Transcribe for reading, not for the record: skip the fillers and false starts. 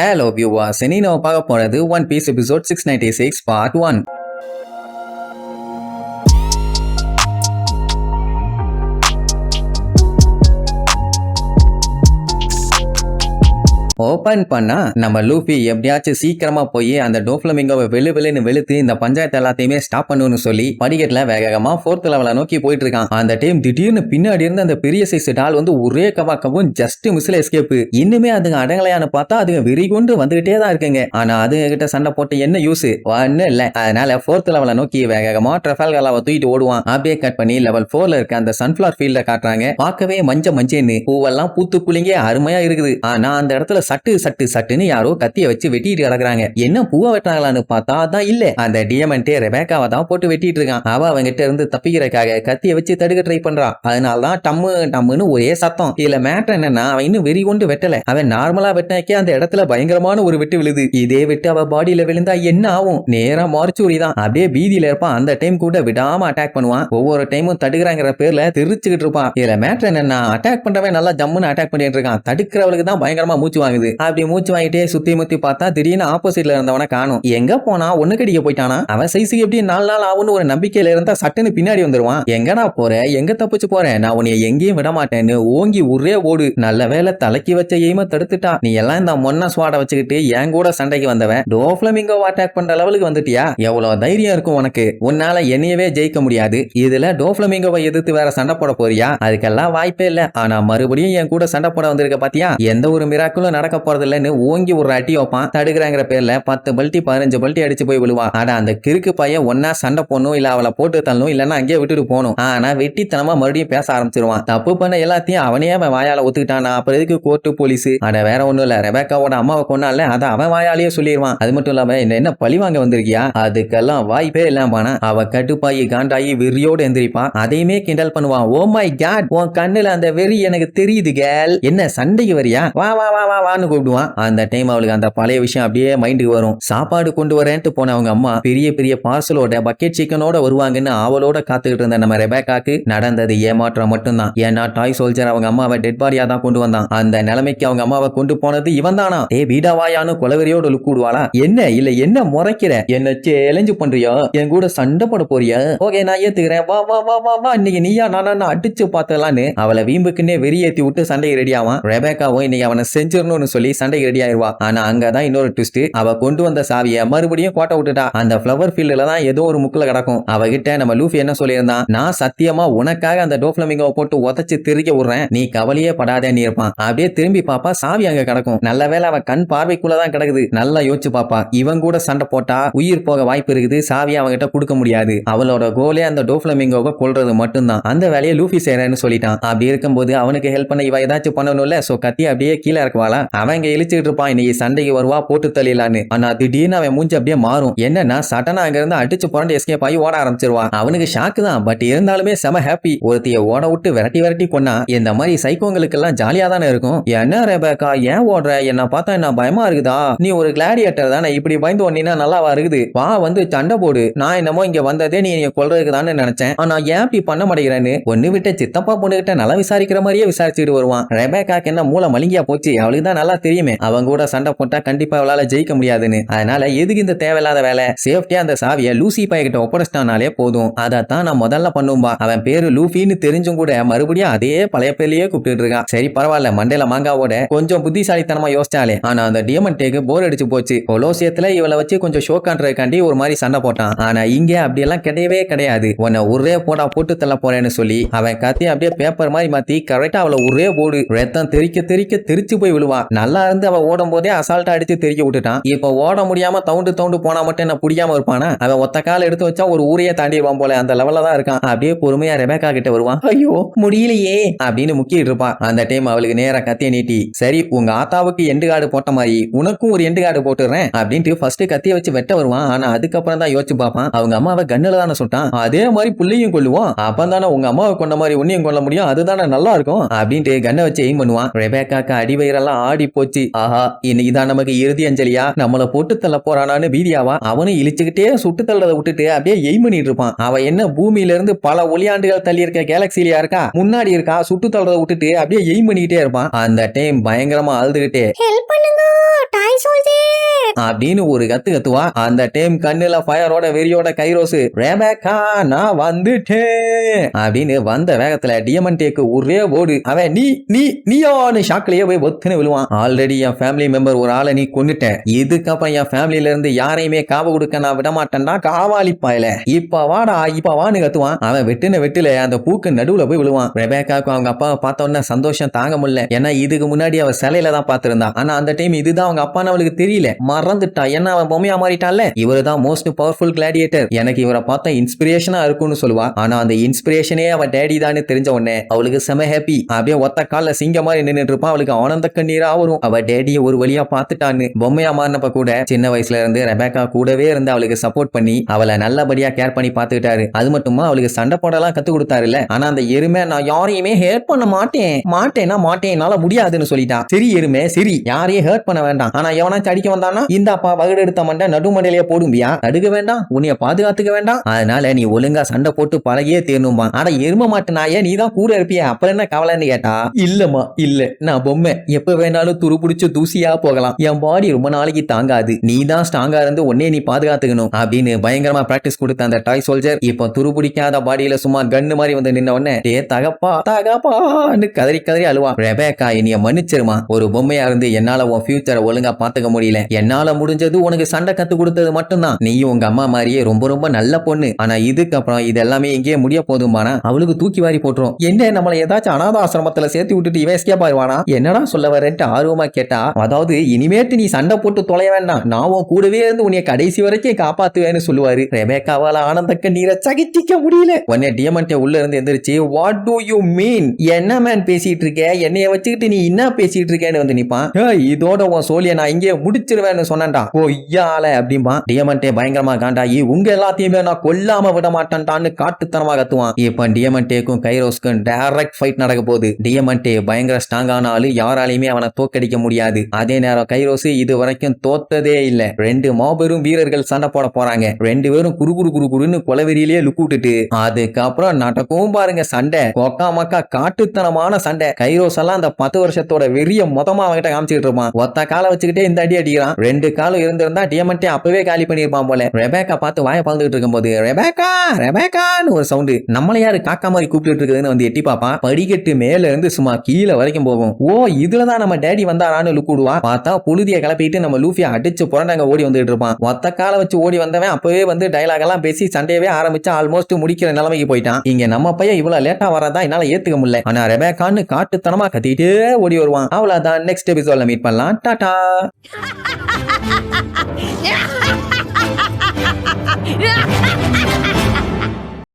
Hello viewers, இனி நம்ம பார்க்க போறது one piece episode 696 part 1. Open பண்ணா நம்ம லூஃபி எப்படியாச்சும் சீக்கிரமா போய் அந்த டோஃப்ளமிங்கோவை வெளுன்னு வெளுத்து இந்த பஞ்சாயத்து எல்லாத்தையுமே ஸ்டாப் பண்ணணும்னு சொல்லி படிக்கட்டுல வேகமா 4th லெவலை நோக்கி போயிட்டு இருக்கான். அந்த டைம் திடீர்னு பின்னாடி இருந்து அந்த பெரிய சைஸ் டால் வந்து ஒரே கவாக்கவும் ஜஸ்ட் மிஸ்ல எஸ்கேப். இன்னுமே அதுங்க அடங்கலையான்னு பார்த்தா அதுங்க வெறி கொண்டு வந்துகிட்டே தான் இருக்குங்க. ஆனா அதுங்க கிட்ட சண்டை போட்டு என்ன யூஸ் ஒன்னும் இல்ல. அதனால 4th லெவலை நோக்கி வேகமா ட்ரஃபால்கராவை தூக்கிட்டு ஓடுவான். அப்படியே கட் பண்ணி லெவல் 4ல இருக்க அந்த சன்ஃபிளவர் ஃபீல்ட காட்டுறாங்க. பார்க்கவே மஞ்சன்னு பூவெல்லாம் பூத்து குளிங்க அருமையா இருக்குது. ஆனா அந்த இடத்துல சட்டுன்னு யாரோ கத்திய வச்சு வெட்டிட்டு கிடக்குறாங்க. என்ன பூவை வெட்டாங்களான்னு பார்த்தா அதான் இல்ல, அந்த டியமண்டே ரெபேக்காவை தான் போட்டு வெட்டிட்டு இருக்கான். அவ அவங்கிட்ட இருந்து தப்பிக்கிறதுக்காக கத்திய வச்சு தடுக்க ட்ரை பண்றான். அதனாலதான் டம்முன்னு ஒரே சத்தம். இதுல மேட்டர் என்னன்னா அவன் இன்னும் வெறி கொண்டு வெட்டல. அவன் நார்மலா வெட்டினாக்கே அந்த இடத்துல பயங்கரமான ஒரு வெட்டு விழுது. இதே வெட்டு அவ பாடியில விழுந்தா என்ன ஆகும்? நேரா மார்ச்சூரி தான். அப்படியே பீதியில இருப்பான். அந்த டைம் கூட விடாம அட்டாக் பண்ணுவான். ஒவ்வொரு டைமும் தடுக்கிறாங்கிற பேர்ல தெரிச்சுக்கிட்டு இருப்பான். இதுல மேட்டர் என்னன்னா அட்டாக் பண்றவன் நல்லா ஜம்முன்னு அட்டாக் பண்ணிட்டு இருக்கான். தடுக்கிறவளுக்கு தான் பயங்கரமா மூச்சு வாங்குது. அப்படி மூச்சு வாங்கிட்டே சுத்தி முத்தி பார்த்தா திடீர்னு ஆப்போசிட்ல இருந்தவன காணும். எங்க போனா ஒண்ணு கடிக்க போயிட்டானா? அவன் சைஸுக்கு எப்படி 4 நாள் ஆகும்னு ஒரு நம்பிக்கையில இருந்தா சட்டுன்னு பின்னாடி வந்துருவான். எங்கடா போற, எங்க தப்பிச்சு போறேன், நான் உன்னை எங்கேயும் விட மாட்டேன்னு ஓங்கி ஒரே ஓடு. நல்ல வேலை தலைக்கி வச்ச எய்ம தடுத்துட்டா. நீ எல்லாம் இந்த மொன்ன ஸ்வாட வச்சுக்கிட்டு என் கூட சண்டைக்கு வந்தவன் டோஃப்ளமிங்கோ அட்டாக் பண்ற லெவலுக்கு வந்துட்டியா? எவ்வளவு தைரியம் இருக்கும் உனக்கு? உன்னால என்னையவே ஜெயிக்க முடியாது. இதுல டோஃப்ளமிங்கோவை எதிர்த்து வேற சண்டை போட போறியா? அதுக்கெல்லாம் வாய்ப்பே இல்ல. ஆனா மறுபடியும் என் கூட சண்டை போட வந்திருக்க பாத்தியா? எந்த ஒரு மிராக்களும் நடக்க போறது இல்லன்னு ஓங்கி ஒரு அடி வைப்பான். தடுக்கிறாங்கிற பேர்ல 10 பல்ட்டி 15 பல்ட்டி அடிச்சு போய் விழுவான். ஆனா அந்த கிறுக்கு பையன் ஒன்னா சண்டை போடணும், இல்ல அவளை போட்டு தள்ளணும், இல்லன்னா அங்கேயே விட்டுட்டு போகணும். ஆனா வெட்டித்தனமா மறுபடியும் பேச ஆரம்பிச்சிருவான். தப்பு பண்ண எல்லாத்தையும் அவனே அவன் வாயால ஒத்துக்கிட்டானா அப்புறம் எதுக்கு கோர்ட்டு போலீஸ்? அட வேற ஒண்ணும் இல்ல, ரெபேக்காவோட அம்மாவை கொண்டால அதை அவன் வாயாலேயே சொல்லிடுவான். அது மட்டும் இல்லாம என்ன பழி வாங்க வந்திருக்கியா? அதுக்கெல்லாம் வாய்ப்பே இல்லாம அவ கட்டுப்பாயி காண்டாயி வெறியோடு எந்திரிப்பான். அதையுமே கிண்டல் பண்ணுவான். ஓ மை காட், உன் கண்ணுல அந்த வெறி எனக்கு தெரியுது கேல். என்ன சண்டைக்கு வரியா? வா வா வா வா வான்னு கூப்பிடுவான். அந்த டைம் அவளுக்கு அந்த பழைய விஷயம் அப்படியே மைண்டுக்கு வரும். சாப்பாடு கொண்டு வரேன்ட்டு போன அவங்க அம்மா பெரிய பெரிய பார்சலோட பக்கெட் சிக்கனோட வருவாங்கன்னு அவளோட காத்துக்கிட்டு இருந்த நம்ம ரெபேக்காக்கு நடந்தது ஏமாற்றம் மட்டும்தான். ஏன்னா டாய் சோல்ஜர் அவங்க அம்மாவை டெட் பாடியா தான் கொண்டு வந்தான். அந்த நிலைமைக்கு அவங்க அம்மாவை கொண்டு போனது இவன் தானா? ஏ வீடாவாயான்னு கொலவெறியோட லுக் விடுவாளா? என்ன முறைக்கிற? என்ன சேலஞ்சு பண்றியா? என் கூட சண்டை போட போறியா? ஓகே நான் ஏத்துக்கிறேன், வா வா வா வா வா, இன்னைக்கு நீயா நானா அடிச்சு பார்த்தலான்னு அவளை வீம்புக்குன்னே வெறியேத்தி விட்டு சண்டைக்கு ரெடி ஆவான். ரெபேக்காவும் இன்னைக்கு அவனை செஞ்சிடணும்னு சொல்லி சண்டைக்கு ரெடி ஆயிருவா. ஆனா அங்கதான் இன்னொரு ட்விஸ்ட். அவ கொண்டு வந்த சாவியை மறுபடியும் கோட்டை விட்டுட்டா. அந்த ஃப்ளவர் ஃபீல்ட்ல தான் ஏதோ ஒரு முக்குல கிடக்கும். அவகிட்ட நம்ம லூஃபி என்ன சொல்லியிருந்தான்? நான் சத்தியமா உனக்காக அந்த டோஃப்ளமிங்கோ போட்டு உதச்சு திருக்க விடுறேன், நீ கவலையே படாதேன்னு இருப்பான். அப்படியே திரும்பி பாப்பா, சாவி அங்க கிடக்கும். நல்ல வேலை அவ கண் பார்வைக்குள்ளதான் கிடக்குது. நல்லா யோசிச்சு பாப்பா, இவன் கூட சண்டை போட்டா உயிர் போக வாய்ப்பு இருக்குது. சாவியை அவங்கிட்ட கொடுக்க முடியாது. அவளோட கோலே அந்த டோஃப்ளமிங்கோவை கொல்றது மட்டும்தான். அந்த வேலையை லூஃபி செய்யறேன்னு சொல்லிட்டான். அப்படி இருக்கும்போது அவனுக்கு ஹெல்ப் பண்ண இவ ஏதாச்சும் பண்ணணும்ல. சோ கத்தி அப்படியே கீழே இருக்குவாளா? அவன் இங்க இழிச்சுட்டு இருப்பான். இன்னைக்கு சண்டைக்கு வருவா, போட்டு தள்ளிடலான்னு. ஆனா திடீர்னு அவன் மூஞ்சி அப்படியே மாறும். என்னன்னா சட்டனா அங்க இருந்து அடிச்சு புரண்டு எஸ்கேப் ஆகி ஓட ஆரம்பிச்சிருவான். அவனுக்கு ஷாக்கு தான், பட் இருந்தாலுமே செம ஹாப்பி. ஒருத்திய ஓட விட்டு விரட்டி கொண்டா இந்த மாதிரி சைக்கோங்களுக்கு எல்லாம் ஜாலியா தானே இருக்கும். என்ன ரெபேக்கா ஏன் ஓடுற? என்ன பார்த்தா என்ன பயமா இருக்குதா? நீ ஒரு கிளாடியேட்டர் தானே, இப்படி பயந்து ஒன்னா நல்லாவா இருக்குது? வா வந்து சண்டை போடு. நான் என்னமோ இங்க வந்ததே நீ கொல்றதுக்கு தானே நினைச்சேன். ஆனா ஏன் இப்படி பண்ண மாட்டேங்கிறேன்னு ஒண்ணு விட்டு சித்தப்பா பொண்ணுகிட்ட நல்லா விசாரிக்கிற மாதிரியே விசாரிச்சுட்டு வருவான். ரெபேக்காக்கு என்ன மூளை மலிங்கியா போச்சு? அவளுக்கு தான் நல்லா தெரியுமே அவங்க கூட சண்டை போட்டா கண்டிப்பா அவளால ஜெயிக்க முடியாதுன்னு. அதனால எதுக்கு இந்த தேவையில்லாத வேலை? சேஃப்டியா அந்த சாவியை லூசி பையகிட்ட ஒப்படைச்சிட்டானாலே போதும். அதான் நான் முதல்ல பண்ணும்பா. அவன் பேரு லூஃபின்னு தெரிஞ்சும் கூட மறுபடியும் அதே பழைய பேர்லயே கூப்பிட்டு இருக்கான். சரி பரவாயில்ல, மண்டையில மாங்காவோட கொஞ்சம் புத்திசாலித்தனமா யோசிச்சாலே. ஆனா அந்த டியமண்டேக்கு போர் அடிச்சு போச்சு. கொலோசியத்துல இவளை வச்சு கொஞ்சம் ஷோ காண்றதுக்காண்டி ஒரு மாதிரி சண்டை போட்டான். ஆனா இங்க அப்படியெல்லாம் கிடையவே கிடையாது. உன்னை ஒரே போடா போட்டு தள்ள போறேன்னு சொல்லி அவன் கத்தி அப்படியே பேப்பர் மாதிரி மாத்தி கரெக்டா அவளை ஒரே போடு. ரத்தம் தெரிக்க தெரிச்சு போய் விழுவான். நல்லா இருந்து அவ ஓடும் போதே அசால்ட்டா அடிச்சு தெரிக்க விட்டுட்டான். இப்ப ஓட முடியாம தவுண்டு போனா மட்டும் என்ன புடியாம இருப்பானா? அவன் ஒத்த கால எடுத்து வச்சா ஒரு ஊரையே தாண்டிடுவான் போல, அந்த லெவல்ல தான் இருக்கான். அப்படியே பொறுமையா ரெபேக்கா கிட்ட வருவான். ஐயோ முடியலையே அப்படின்னு முக்கிட்டு இருப்பான். அந்த டைம் அவளுக்கு நேரா கத்திய நீட்டி, சரி உங்க ஆத்தாவுக்கு எண்டு கார்டு போட்ட மாதிரி உனக்கும் ஒரு எண்டு கார்டு போட்டுறேன் அப்படின்ட்டு ஃபர்ஸ்ட் கத்திய வச்சு வெட்ட வருவான். ஆனா அதுக்கப்புறம் தான் யோசிச்சு பார்ப்பான், அவங்க அம்மாவை கண்ணுல தானே சுட்டான், அதே மாதிரி புள்ளையும் கொல்லுவான். அப்பந்தானே உங்க அம்மாவை கொண்ட மாதிரி உன்னையும் கொல்ல முடியும், அதுதானே நல்லா இருக்கும் அப்படின்ட்டு கண்ணை வச்சு எய்ம் பண்ணுவான். ரெபேக்காக்கு அடிவயிறெல்லாம் ஆடி போச்சு. ஆஹா இன்னைக்குதான் நமக்கு இறுதி அஞ்சலியா, நம்மள போட்டு தள்ள போறானான்னு வீதியாவா அவனும் இழிச்சுக்கிட்டே சுட்டு தள்ளதை விட்டுட்டு அப்படியே எய்ம் பண்ணிட்டு இருப்பான். அவ என்ன பூமியில இருந்து பல ஒளியாண்டுகள் தள்ளி இருக்க கேலக்சிலியா இருக்கா? முன்னாடி இருக்கா, சுட்டு தள்ளதை விட்டுட்டு அப்படியே எய்ம் பண்ணிக்கிட்டே இருப்பான். அந்த டைம் பயங்கரமா அழுதுகிட்டே, ஹெல்ப் பண்ணுங்க, டாய் அப்படின்னு ஒரு கத்து கத்துவா. அந்த டைம் கண்ணுல ஃபயரோட வெறியோட கைரோஸ் ரெபேக்கா நான் வந்துட்டேன் அப்படின்னு வந்த வேகத்துல டியமண்டேக்கு ஒரே ஓடு. அவன் நீயான்னு ஷாக்லயே போய் ஒத்துன்னு விழுவான். ஆல்ரெடி என் ஃபேமிலி மெம்பர் ஒரு ஆளை நீ கொன்னுட்ட, இதுக்கப்புறம் என் ஃபேமிலில இருந்து யாரையுமே காவு கொடுக்க நான் விட மாட்டேன்னா காவாலி பாயல, இப்ப வான்னு கத்துவான். அவன் வெட்டுல அந்த பூக்கு நடுவுல போய் விழுவான். ரெபேக்காவுக்கு அவங்க அப்பாவை பார்த்த உடனே சந்தோஷம் தாங்க முடியல. ஏன்னா இதுக்கு முன்னாடி அவ சிலையில தான் பார்த்திருந்தா. ஆனா அந்த டைம் இதுதான் அவங்க அப்பான்னு அவளுக்கு தெரியல, மறந்துட்டா. என்ன அவன் பொம்மையா மாறிட்டான்ல. இவரு தான் மோஸ்ட் பவர்ஃபுல் கிளாடியேட்டர், எனக்கு இவரை பார்த்தா இன்ஸ்பிரேஷனா இருக்கும்னு சொல்லுவா. ஆனா அந்த இன்ஸ்பிரேஷனே அவன் டேடி தான் தெரிஞ்ச உடனே அவளுக்கு செம ஹாப்பி. அப்படியே ஒத்த கால சிங்க மாதிரி நின்னுட்டு இருப்பான். அவளுக்கு ஆனந்த கண்ணீரா வரும். அவ டேடியை ஒரு வழியா பார்த்துட்டான்னு. பொம்மையா மாறினப்ப கூட சின்ன வயசுல இருந்து ரெபேக்கா கூடவே இருந்து அவளுக்கு சப்போர்ட் பண்ணி அவளை நல்லபடியா கேர் பண்ணி பார்த்துக்கிட்டாரு. அது மட்டுமா அவளுக்கு சண்டை போடலாம் கத்து கொடுத்தாருல்ல. ஆனா அந்த எருமை நான் யாரையுமே ஹேர்ட் பண்ண மாட்டேன்னா என்னால முடியாதுன்னு சொல்லிட்டா. சரி எருமை சரி, யாரையும் ஹேர்ட் பண்ண வேண்டாம், ஆனா எவனாச்சும் அடிக்க வந்தானா இந்த அப்பா வகுடு எடுத்த மண்டை நடுமண்டையிலேயே போடும்பியா, தடுக்க வேண்டாம், உன்னைய பாதுகாத்துக்க வேண்டாம், அதனால நீ ஒழுங்கா சண்டை போட்டு பழகியே தேரணுமா. ஆனா எரும மாட்டேனாயே நீ தான் கூட இருப்பிய, அப்புறம் என்ன கவலைன்னு கேட்டா, இல்லம்மா இல்ல நான் பொம்மை, எப்ப வேணாலும் துரு பிடிச்சு தூசியா போகலாம், என் பாடி ரொம்ப நாளைக்கு தாங்காது, நீ தான் ஸ்ட்ராங்கா இருந்து உன்னே நீ பாதுகாத்துக்கணும் அப்படின்னு பயங்கரமா பிராக்டிஸ் கொடுத்த அந்த டாய் சோல்ஜர் இப்போ துரு பிடிக்காத பாடியில சும்மா கன்னு மாதிரி வந்து நின்ன உடனே டே தகப்பான்னு கதறி அழுவா. ரெபேக்கா என்னைய மன்னிச்சிருமா, ஒரு பொம்மையா இருந்து என்னால உன் ஃபியூச்சரை ஒழுங்கா பாத்துக்க முடியல, என்னால முடிஞ்சது உனக்கு சண்டை கத்து கொடுத்தது மட்டும்தான், நீயும் உங்க அம்மா மாதிரியே ரொம்ப நல்ல பொண்ணு, ஆனா இதுக்கப்புறம் இது எல்லாமே எங்கேயே முடிய போதுமானா அவளுக்கு தூக்கி வாரி போட்டுரும். என்ன நம்மளை ஏதாச்சும் அனாத ஆசிரமத்துல சேர்த்து விட்டுட்டு இவன் எஸ்கேப் ஆயிடுவானா, என்னடா சொல்ல வரேன்ட்டு ஆர்வமா கேட்டா, அதாவது இனிமேட்டு நீ சண்டை போட்டு தொலைய வேண்டாம், நான் உன் கூடவே இருந்து உன்னை கடைசி வரைக்கும் காப்பாத்துவேன்னு சொல்லுவாரு. ரெபேக்காவால ஆனந்த கண்ணீரை சகிச்சிக்க முடியல. உடனே டியமண்டே உள்ள இருந்து எந்திரிச்சு வாட் டு யூ மீன், என்ன மேன் பேசிட்டு இருக்க, என்னைய வச்சுக்கிட்டு நீ என்ன பேசிட்டு இருக்கேன்னு வந்து நிப்பான். இதோட உன் சோழிய நான் இங்கே முடிச்சிருவேன்னு சொன்னேன்டா கொய்யால அப்படிம்பா. டியமண்டே பயங்கரமா காண்டாயி உங்க எல்லாத்தையுமே நான் கொல்லாம விட மாட்டேன்டான்னு காட்டுத்தனமா கத்துவான். இப்ப டியமண்டேக்கும் கைரோஸ்க்கும் டைரக்ட் ஃபைட் நடக்க போகுது. டியமண்டே பயங்கர ஸ்ட்ராங்கான ஆளு, யாராலையுமே அவனை தோக்கடிக்க முடியாது. அதே நேரம் கைரோஸ் இது வரைக்கும் தோத்ததே இல்ல. ரெண்டு மாபெரும் வீரர்கள் சண்டை போட போறாங்க. ரெண்டு பேரும் குறுன்னு கொலவெறியிலேயே லுக் விட்டுட்டு அதுக்கப்புறம் நடக்கும் பாருங்க சண்டை, கொக்கா மக்கா காட்டுத்தனமான சண்டை. கைரோஸ் எல்லாம் அந்த 10 வருஷத்தோட வெறிய மொத்தமா அவங்கிட்ட காமிச்சுட்டு இருப்பான். ஒத்த காலை வச்சுக்கிட்டே இந்த அடி அடிக்கிறான். ரெண்டு காலம் இருந்திருந்தா டியமண்டே அப்பவே காலி பண்ணிருப்பான் போல. ரெபேக்கா பார்த்து வாய பறந்துட்டு இருக்கும் போது ரெபேக்கான்னு ஒரு சவுண்டு, நம்மள யாரு காக்கா மாதிரி கூப்பிட்டு இருக்குதுன்னு வந்து எட்டி பாப்பான். படிக்கட்டு மேல இருந்து சும்மா கீழே வரைக்கும் போகும். ஓ இதுலதான் நம்ம டேடி வந்தாரான்னு லுக் விடுவா. பார்த்தா புழுதியை கிளப்பிட்டு நம்ம லூஃபியா அடிச்சு புரண்டாங்க ஓடி வந்துட்டு இருப்பான். ஒத்த காலை வச்சு ஓடி வந்தவன் அப்பவே வந்து டைலாக் எல்லாம் பேசி சண்டையவே ஆரம்பிச்சு ஆல்மோஸ்ட் முடிக்கிற நிலைமைக்கு போயிட்டான். இங்க நம்ம பையன் இவ்வளவு லேட்டா வரதா என்னால ஏத்துக்க முடியல. ஆனா ரெபேக்கான்னு காட்டுத்தனமா கத்திட்டே ஓடி வருவான். அவ்வளவுதான், நெக்ஸ்ட் எபிசோட்ல மீட் பண்ணலாம். டாடா.